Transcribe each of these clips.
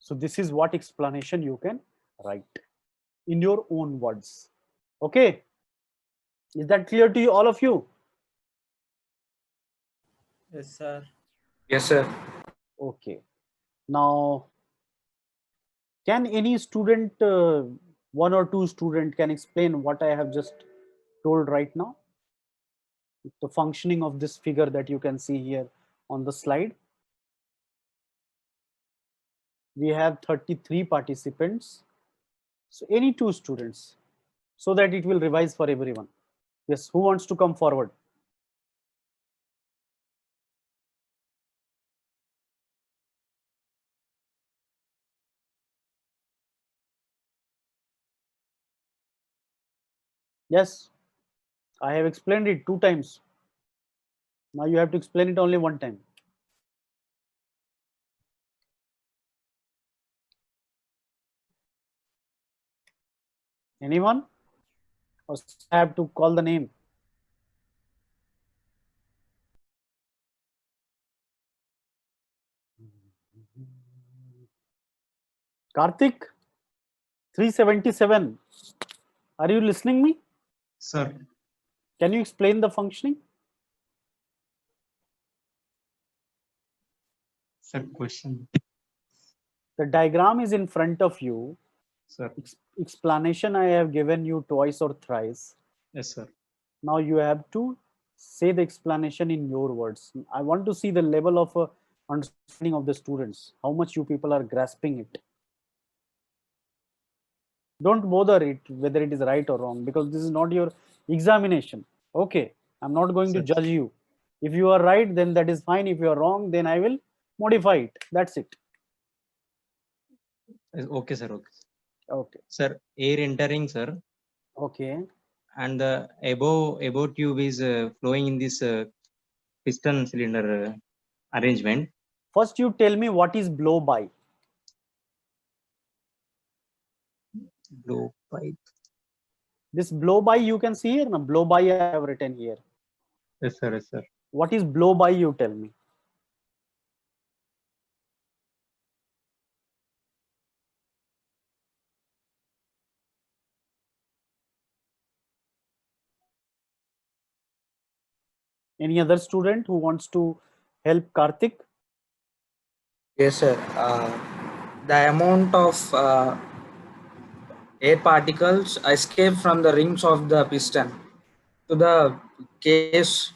So this is what explanation you can write in your own words. Okay, is that clear to you, all of you? Yes, sir. Yes, sir. Okay, now can any student, one or two student can explain what I have just told right now, the functioning of this figure that you can see here on the slide. We have 33 participants, so any two students, so that it will revise for everyone. Yes, who wants to come forward? Yes, I have explained it 2 times. Now you have to explain it only 1 time. Anyone? Or I have to call the name? Karthik, 377. Are you listening me? Sir, Can you explain the functioning? sir, question. The diagram is in front of you. Sir, Explanation I have given you twice or thrice. yes, sir. Now you have to say the explanation in your words. I want to see the level of understanding of the students, how much you people are grasping it. Don't bother it whether it is right or wrong, because this is not your examination. Okay, I'm not going to Sir. judge you. If you are right, then that is fine. If you are wrong, then I will modify it. That's it. Okay, sir. Okay. Okay. Sir, air entering, sir, Okay. and the above tube is flowing in this piston cylinder arrangement. First, you tell me what is blow by. Blow pipe. This blow by you can see here. Now, blow by I have written here. Yes, sir. Yes, sir. What is blow by? You tell me. Any other student who wants to help Karthik? Yes, sir. The amount of air particles escape from the rings of the piston to the case,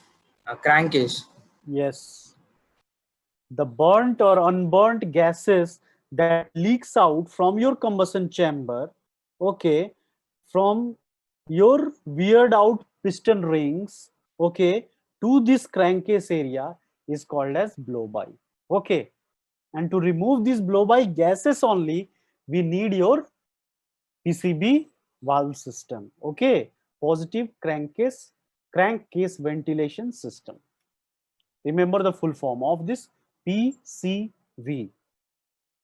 crankcase. Yes. The burnt or unburnt gases that leaks out from your combustion chamber, okay, from your weird out piston rings, okay, to this crankcase area is called as blow by. Okay, and to remove these blow by gases only, we need your PCB valve system. Okay, positive crankcase ventilation system. Remember the full form of this PCV.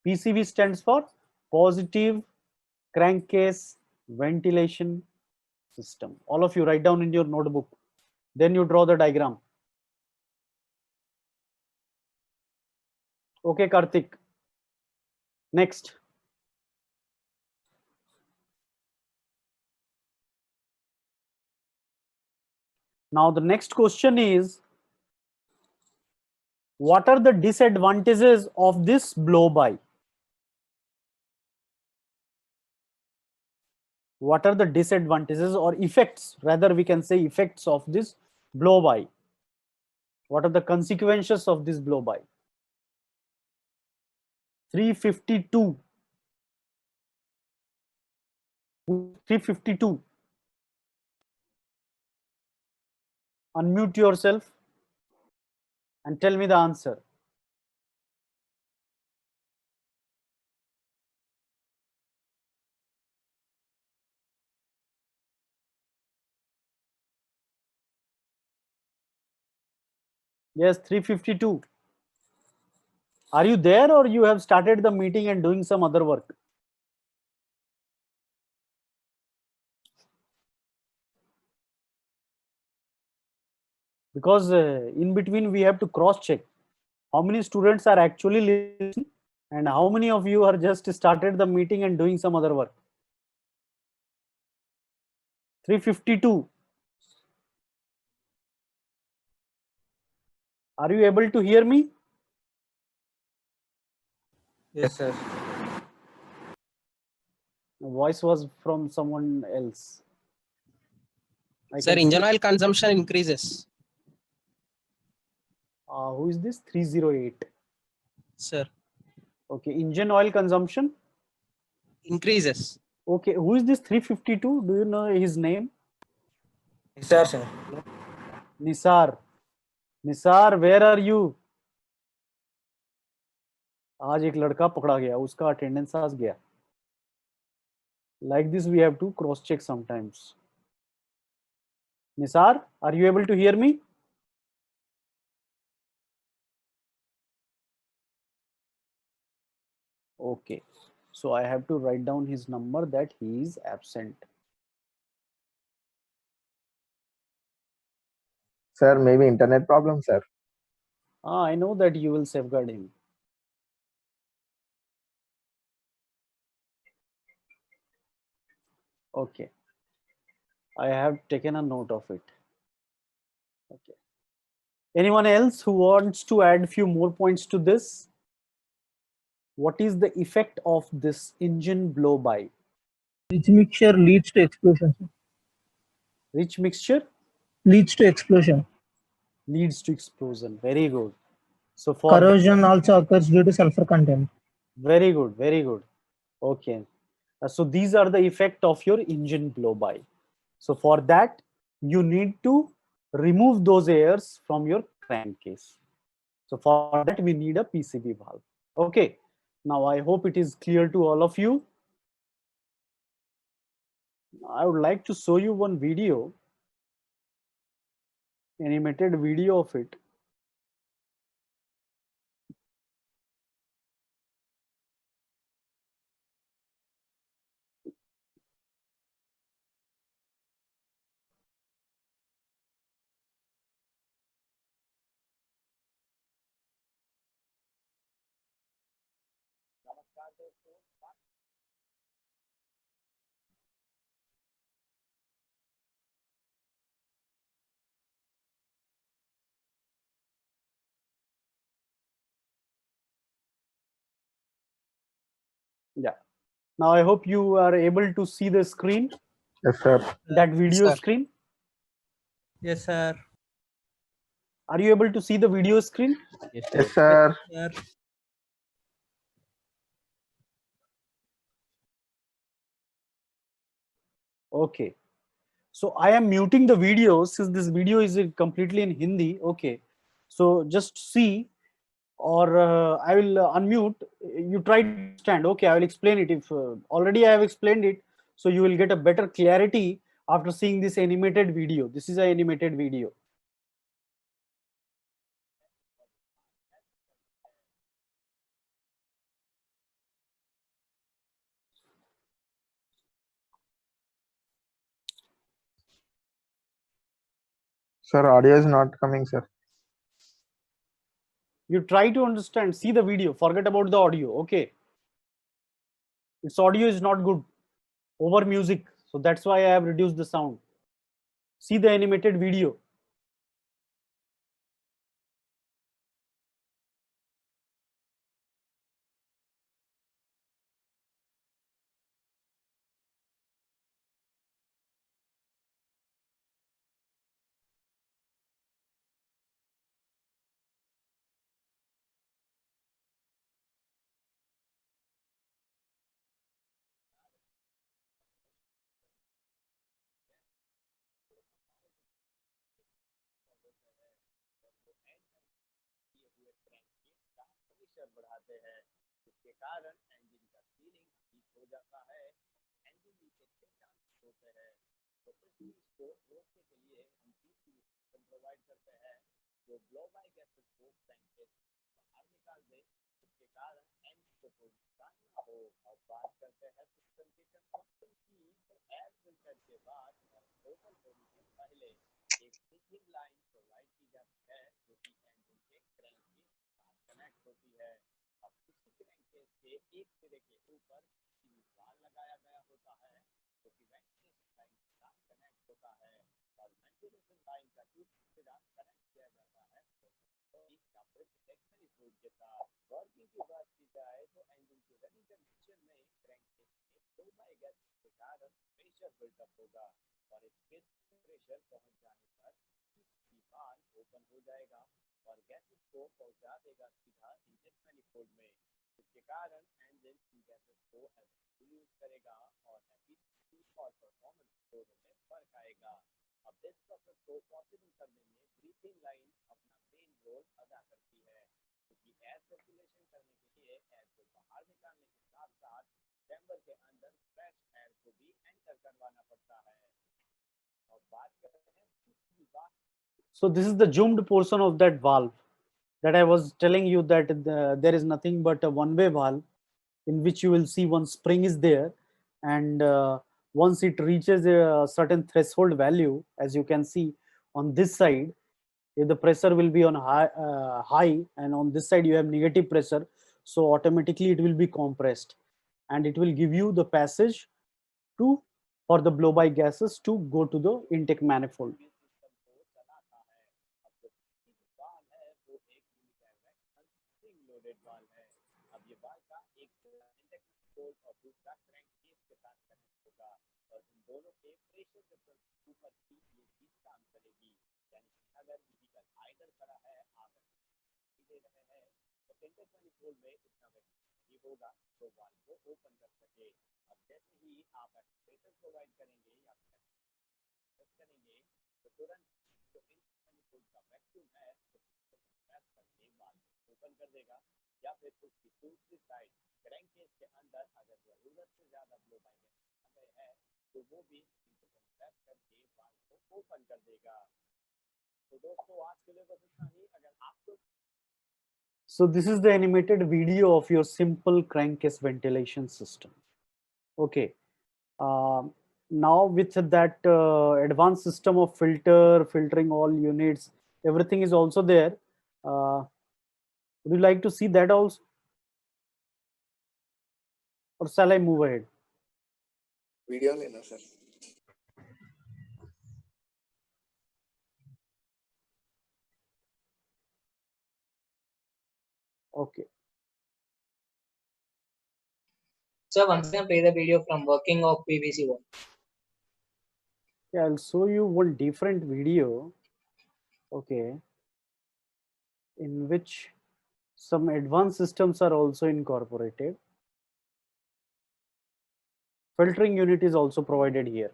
PCV stands for positive crankcase ventilation system. All of you write down in your notebook. Then you draw the diagram. Okay, Karthik. Next. Now the next question is, what are the disadvantages of this blow by? What are the disadvantages or effects, rather we can say effects of this blow by? What are the consequences of this blow by? 352. 352. Unmute yourself and tell me the answer. Yes, 352. Are you there, or you have started the meeting and doing some other work? Because in between we have to cross check how many students are actually listening And how many of you are just started the meeting and doing some other work? 352. Are you able to hear me? Yes, sir. The voice was from someone else. Sir, can engine see- oil consumption increases. who is this? 308. Sir, Okay, engine oil consumption. increases. Okay, who is this 352? Do you know his name? Sir, sir. Nisar. Nisar, where are you? आज एक लड़का पकड़ा गया, उसका attendance आज गया. Like this, we have to cross check sometimes. Nisar, are you able to hear me? Okay, so I have to write down his number that he is absent. Sir, maybe internet problem, sir. I know that you will safeguard him. Okay, I have taken a note of it. Okay. Anyone else who wants to add few more points to this? What is the effect of this engine blow by? Rich mixture leads to explosion. Sir. Rich mixture Leads to explosion. leads to explosion. Very good. So for Corrosion also occurs due to sulfur content. very good, very good. Okay. So these are the effect of your engine blow by. So for that, you need to remove those airs from your crankcase. So for that, we need a PCB valve. Okay. Now I hope it is clear to all of you. I would like to show you one video, animated video of it. Yeah. Now I hope you are able to see the screen, Yes, sir. that video sir. screen. Yes, sir. Are you able to see the video screen? Yes, sir. Sir. Okay. So I am muting the video since this video is completely in Hindi. Okay. So just see, or I will unmute. You try to understand. Okay, I will explain it. If already I have explained it, so you will get a better clarity after seeing this animated video. This is an animated video. Sir, audio is not coming, sir. You try to understand. See the video. Forget about the audio. Okay. Its audio is not good over music, so that's why I have reduced the sound. See the animated video. So this is the zoomed portion of that valve that I was telling you, that there is nothing but a one-way valve in which you will see one spring is there, and once it reaches a certain threshold value, as you can see on this side, if the pressure will be on high, and on this side you have negative pressure, so automatically it will be compressed, and it will give you the passage to for the blow by gases to go to the intake manifold. So this is the animated video of your simple crankcase ventilation system. Okay. Now with that advanced system of filtering all units, everything is also there. Would you like to see that also? Or shall I move ahead? Video lena, sir. Okay. So once again play the video from working of PVC wall. Yeah, I'll show you one different video. Okay. In which some advanced systems are also incorporated. Filtering unit is also provided here.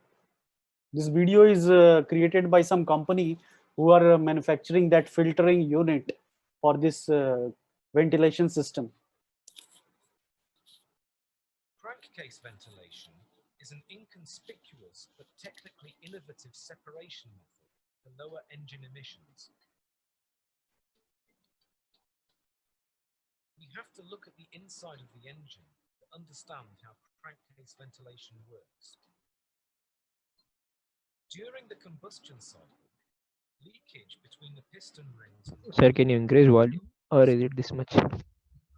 This video is created by some company who are manufacturing that filtering unit for this ventilation system. Crankcase ventilation is an inconspicuous but technically innovative separation method to lower engine emissions. We have to look at the inside of the engine to understand how crankcase ventilation works. During the combustion cycle, leakage between the piston rings. Sir, can you increase volume, or is it this much?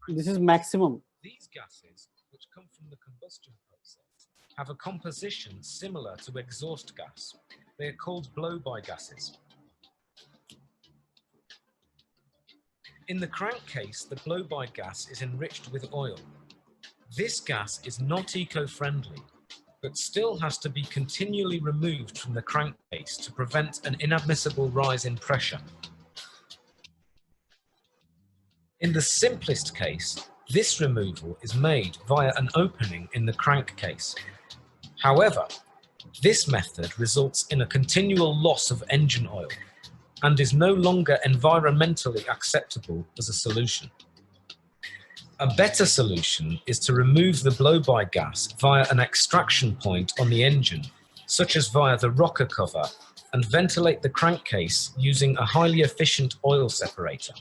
This is maximum. These gases, which come from the combustion process, have a composition similar to exhaust gas. They are called blow-by gases. In the crankcase, the blow-by gas is enriched with oil. This gas is not eco-friendly, but still has to be continually removed from the crankcase to prevent an inadmissible rise in pressure. In the simplest case, this removal is made via an opening in the crankcase. However, this method results in a continual loss of engine oil and is no longer environmentally acceptable as a solution. A better solution is to remove the blow-by gas via an extraction point on the engine, such as via the rocker cover, and ventilate the crankcase using a highly efficient oil separator.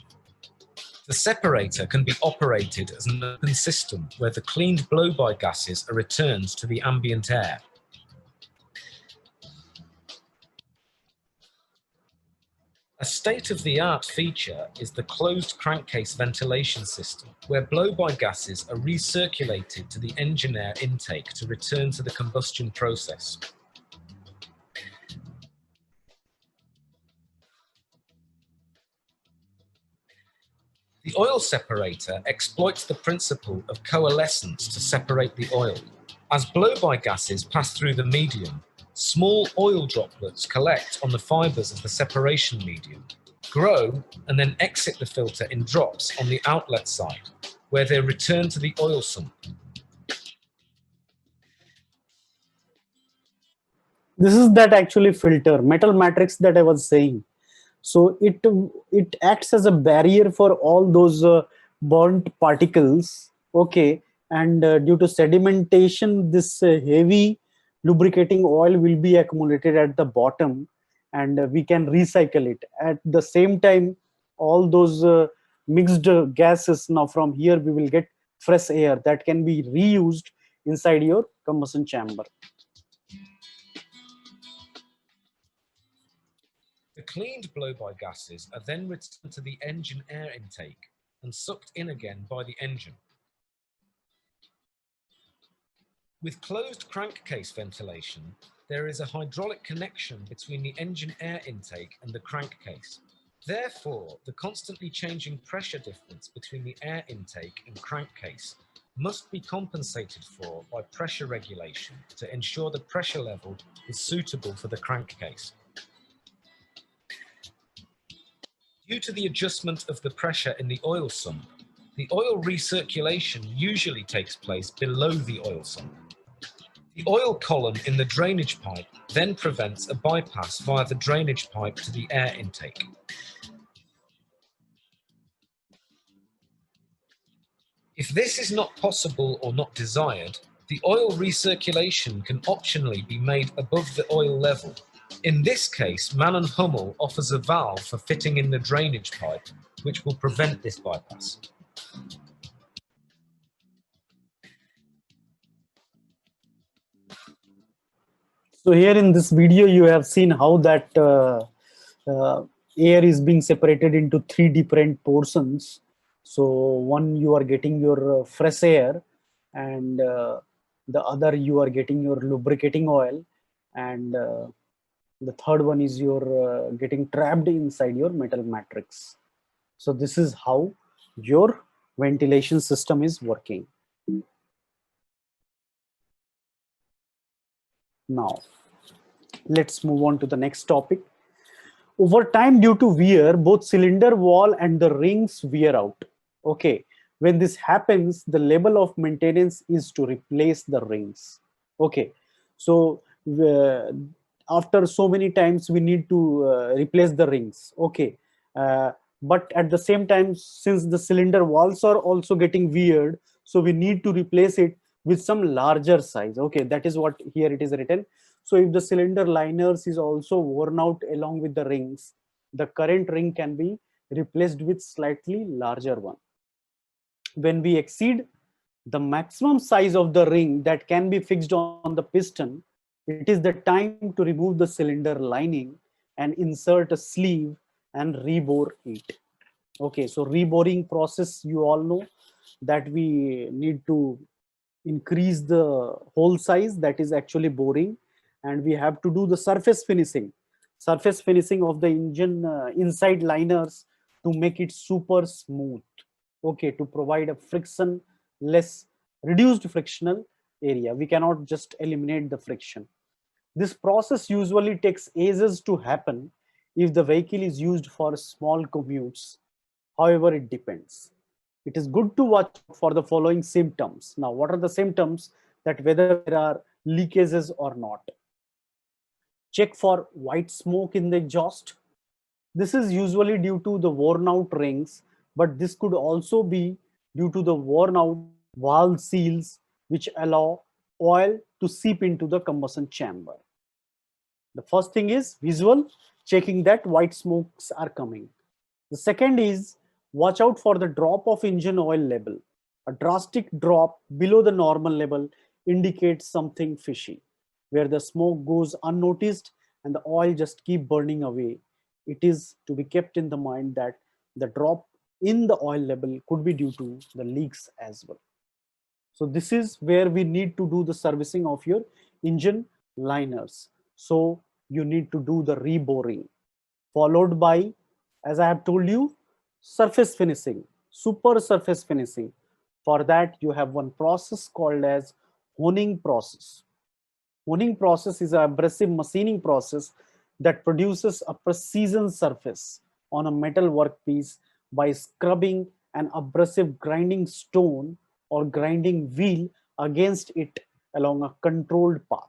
The separator can be operated as an open system where the cleaned blow-by gases are returned to the ambient air. A state-of-the-art feature is the closed crankcase ventilation system, where blow-by gases are recirculated to the engine air intake to return to the combustion process. The oil separator exploits the principle of coalescence to separate the oil. As blow-by gases pass through the medium, small oil droplets collect on the fibers of the separation medium, grow, and then exit the filter in drops on the outlet side, where they return to the oil sump. This is that actually filter, metal matrix that I was saying. So it acts as a barrier for all those burnt particles, okay, and due to sedimentation, this heavy lubricating oil will be accumulated at the bottom, and we can recycle it. At the same time, all those mixed gases, now from here we will get fresh air that can be reused inside your combustion chamber. The cleaned blow-by gases are then returned to the engine air intake and sucked in again by the engine. With closed crankcase ventilation, there is a hydraulic connection between the engine air intake and the crankcase. Therefore, the constantly changing pressure difference between the air intake and crankcase must be compensated for by pressure regulation to ensure the pressure level is suitable for the crankcase. Due to the adjustment of the pressure in the oil sump, the oil recirculation usually takes place below the oil sump. The oil column in the drainage pipe then prevents a bypass via the drainage pipe to the air intake. If this is not possible or not desired, the oil recirculation can optionally be made above the oil level. In this case, Mann & Hummel offers a valve for fitting in the drainage pipe, which will prevent this bypass. So here in this video, you have seen how that air is being separated into three different portions. So one, you are getting your fresh air, and the other you are getting your lubricating oil, and the third one is your getting trapped inside your metal matrix. So this is how your ventilation system is working. Now, let's move on to the next topic. Over time, due to wear, both cylinder wall and the rings wear out. Okay, when this happens, the level of maintenance is to replace the rings. Okay, so after so many times, we need to replace the rings. Okay, but at the same time, since the cylinder walls are also getting weird, so we need to replace it with some larger size. Okay, that is what here it is written. So if the cylinder liners is also worn out along with the rings, the current ring can be replaced with slightly larger one. When we exceed the maximum size of the ring that can be fixed on the piston, it is the time to remove the cylinder lining and insert a sleeve and rebore it. Okay, so reboring process, you all know that we need to increase the hole size, that is actually boring, and we have to do the surface finishing of the engine inside liners to make it super smooth. Okay, to provide a frictionless, reduced frictional area. We cannot just eliminate the friction. This process usually takes ages to happen if the vehicle is used for small commutes. However, it depends. It is good to watch for the following symptoms. Now, what are the symptoms? That whether there are leakages or not. Check for white smoke in the exhaust. This is usually due to the worn out rings, but this could also be due to the worn out valve seals, which allow oil to seep into the combustion chamber. The first thing is visual, checking that white smokes are coming. The second is watch out for the drop of engine oil level. A drastic drop below the normal level indicates something fishy, where the smoke goes unnoticed and the oil just keep burning away. it is to be kept in the mind that the drop in the oil level could be due to the leaks as well. So this is where we need to do the servicing of your engine liners. So you need to do the reboring, followed by, as I have told you, surface finishing, super surface finishing. For that, you have one process called as honing process. Honing process is an abrasive machining process that produces a precision surface on a metal workpiece by scrubbing an abrasive grinding stone or grinding wheel against it along a controlled path.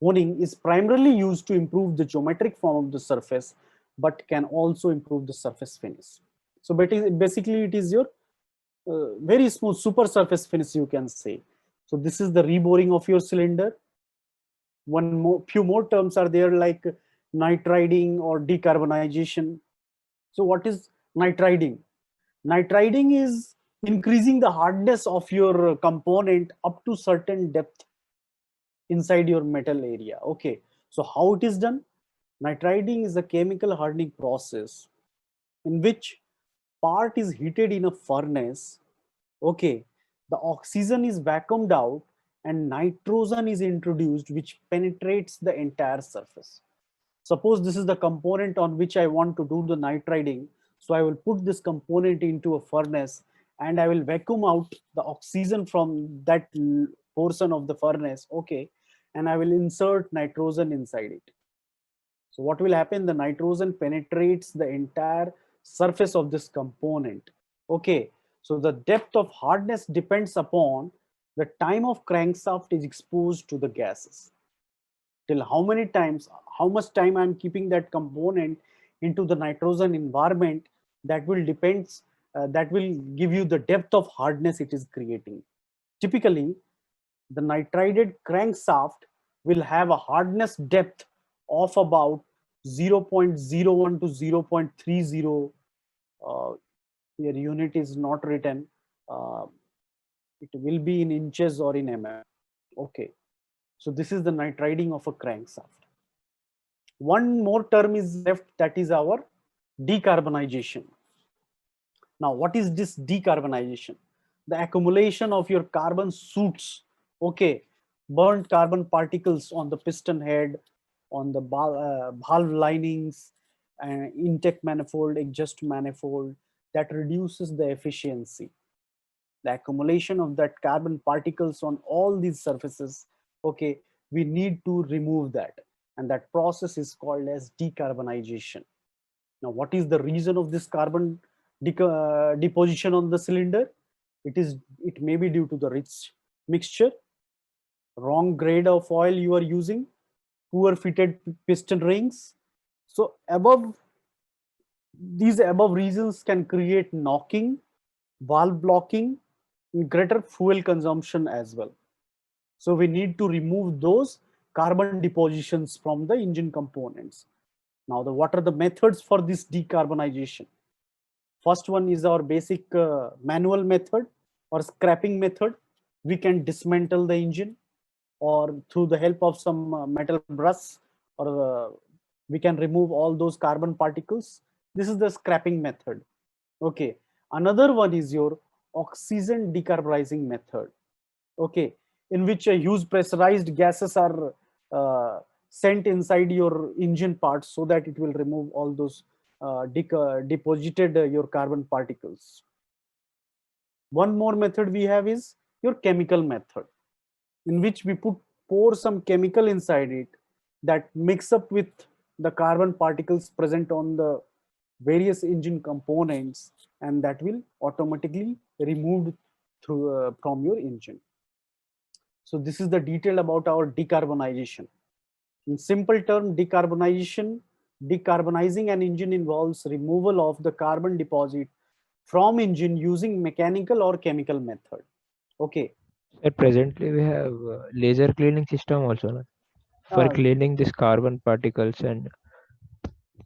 Honing is primarily used to improve the geometric form of the surface, but can also improve the surface finish. So basically it is your very smooth super surface finish, you can say. So this is the reboring of your cylinder. Few more terms are there, like nitriding or decarbonization. So what is nitriding? Nitriding is increasing the hardness of your component up to certain depth inside your metal area. Okay, so how it is done? Nitriding is a chemical hardening process in which part is heated in a furnace. Okay, the oxygen is vacuumed out and nitrogen is introduced, which penetrates the entire surface. Suppose this is the component on which I want to do the nitriding. So I will put this component into a furnace and I will vacuum out the oxygen from that portion of the furnace. Okay, and I will insert nitrogen inside it. So what will happen? The nitrogen penetrates the entire surface of this component. Okay, so the depth of hardness depends upon the time of crankshaft is exposed to the gases. Till how many times, how much time I'm keeping that component into the nitrogen environment, that will depends, that will give you the depth of hardness it is creating. Typically, the nitrided crankshaft will have a hardness depth of about 0.01 to 0.30. Your unit is not written. It will be in inches or in mm. Okay, so this is the nitriding of a crankshaft. One more term is left, that is our decarbonization. Now, what is this decarbonization? The accumulation of your carbon soot, okay, burnt carbon particles on the piston head, on the valve linings, intake manifold, exhaust manifold, that reduces the efficiency. The accumulation of that carbon particles on all these surfaces, okay, we need to remove that, and that process is called as decarbonization. Now, what is the reason of this carbon deposition on the cylinder? It may be due to the rich mixture, wrong grade of oil you are using, poor fitted piston rings. So these above reasons can create knocking, valve blocking, greater fuel consumption as well. So we need to remove those carbon depositions from the engine components. Now, what are the methods for this decarbonization? First one is our basic manual method or scrapping method. We can dismantle the engine, or through the help of some metal brush, or we can remove all those carbon particles. This is the scrapping method. Okay, another one is your oxygen decarbonizing method. Okay, in which a huge pressurized gases are sent inside your engine parts so that it will remove all those deposited your carbon particles. One more method we have is your chemical method, in which we pour some chemical inside it that mix up with the carbon particles present on the various engine components, and that will automatically removed through from your engine. So this is the detail about our decarbonization. In simple term, decarbonizing an engine involves removal of the carbon deposit from engine using mechanical or chemical method. Okay. Sir, presently we have laser cleaning system also, no? For cleaning this carbon particles and.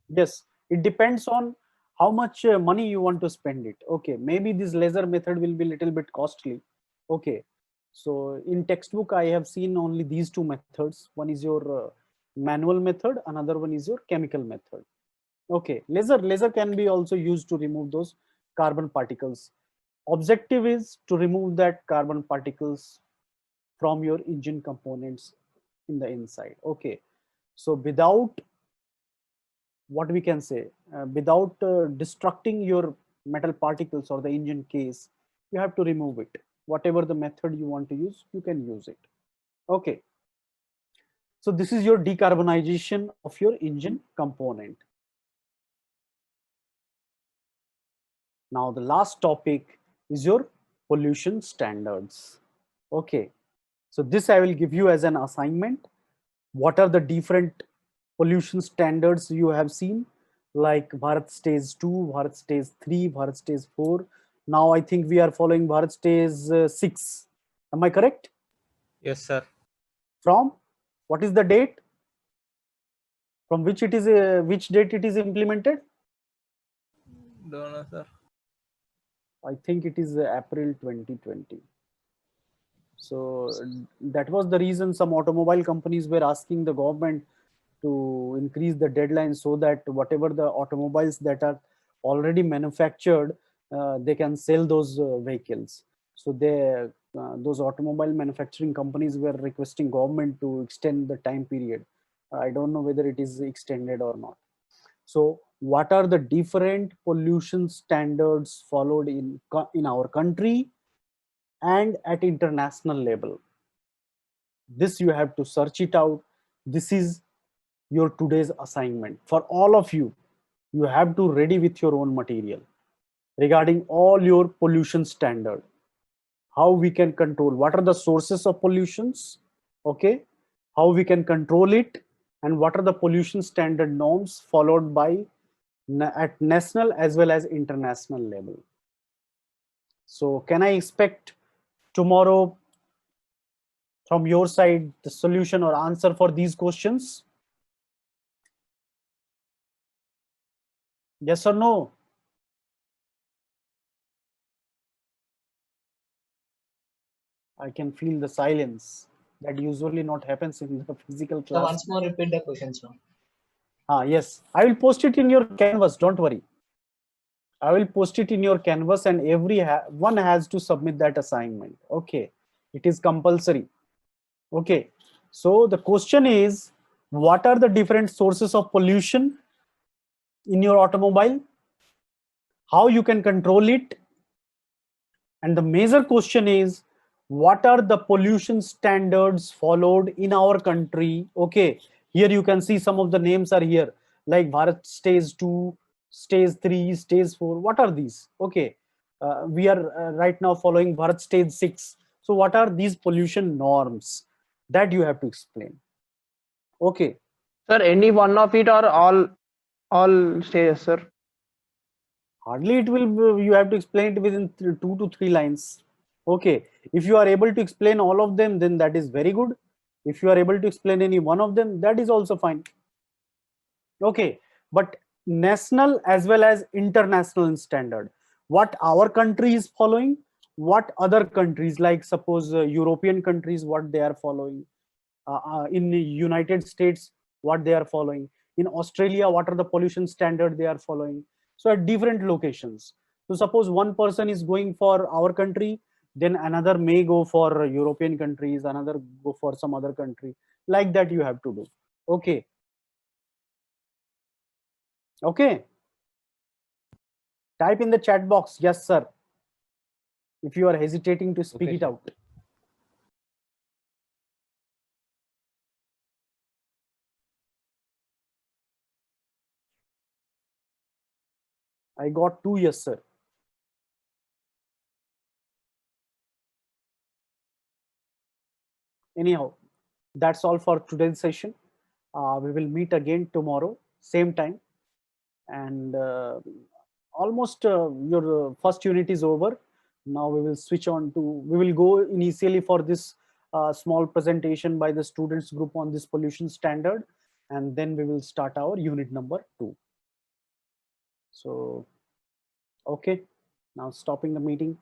Yes, it depends on how much money you want to spend it. Okay, maybe this laser method will be a little bit costly. Okay, so in textbook I have seen only these two methods. One is your manual method, another one is your chemical method. Okay, laser can be also used to remove those carbon particles. Objective is to remove that carbon particles from your engine components in the inside. Okay, so without, what we can say, without destructing your metal particles or the engine case, you have to remove it. Whatever the method you want to use, you can use it. Okay, so this is your decarbonization of your engine component. Now the last topic is your pollution standards. Okay, so this I will give you as an assignment. What are the different pollution standards you have seen, like Bharat Stage 2, Bharat Stage 3, Bharat Stage 4. Now I think we are following Bharat Stage 6. Am I correct? Yes, sir. From what is the date? From which it is which date it is implemented? Don't know, sir. I think it is April 2020. So that was the reason some automobile companies were asking the government to increase the deadline so that whatever the automobiles that are already manufactured, they can sell those vehicles. So those automobile manufacturing companies were requesting government to extend the time period. I don't know whether it is extended or not. So what are the different pollution standards followed in our country and at international level? This you have to search it out. This is your today's assignment for all of you. You have to ready with your own material regarding all your pollution standard, how we can control, what are the sources of pollutions, okay, how we can control it, and what are the pollution standard norms followed by at national as well as international level. So can I expect tomorrow from your side the solution or answer for these questions? Yes or no? I can feel the silence that usually not happens in the physical So class. once more repeat the questions now. Yes, I will post it in your canvas, don't worry. I will post it in your canvas and one has to submit that assignment. Okay, it is compulsory. Okay, so the question is, what are the different sources of pollution in your automobile? How you can control it? And the major question is, what are the pollution standards followed in our country? Okay, here you can see some of the names are here, like Bharat Stage 2, Stage 3, Stage 4. What are these? Okay, we are right now following Bharat Stage 6. So what are these pollution norms? That you have to explain. Okay. Sir, any one of it or all stages, sir? Hardly it will, you have to explain it within 2 to 3 lines. Okay, if you are able to explain all of them, then that is very good. If you are able to explain any one of them, that is also fine. Okay, but national as well as international standard, what our country is following, what other countries, like suppose European countries, what they are following, in the United States, what they are following, in Australia, what are the pollution standard they are following. So at different locations. So suppose one person is going for our country, then another may go for European countries, another go for some other country. Like that you have to do. Okay. Okay. Type in the chat box, yes, sir, if you are hesitating to speak it out. I got 2 yes, sir. Anyhow, that's all for today's session. We will meet again tomorrow, same time. And almost your first unit is over. Now we will switch on to, we will go initially for this small presentation by the students group on this pollution standard, and then we will start our unit number 2. So, okay, now stopping the meeting.